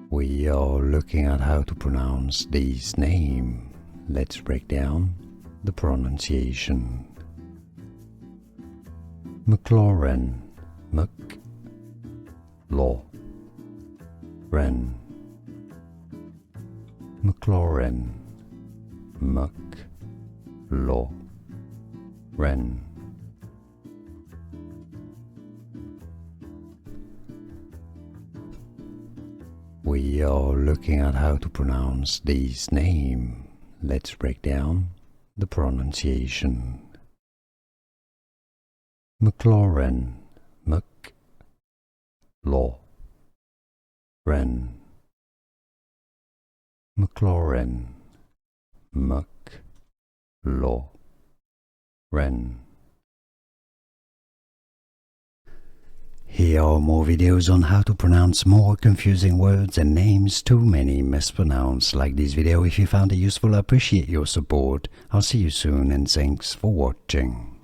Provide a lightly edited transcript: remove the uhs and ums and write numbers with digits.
We are looking at how to pronounce this name. Let's break down the pronunciation. McLaurin, McLaurin, McLaurin, McLaurin. We are looking at how to pronounce this name. Let's break down the pronunciation. McLaurin, McLaurin, McLaurin, McLaurin. Here are more videos on how to pronounce more confusing words and names too many mispronounced. Like this video if you found it useful. I appreciate your support. I'll see you soon and thanks for watching.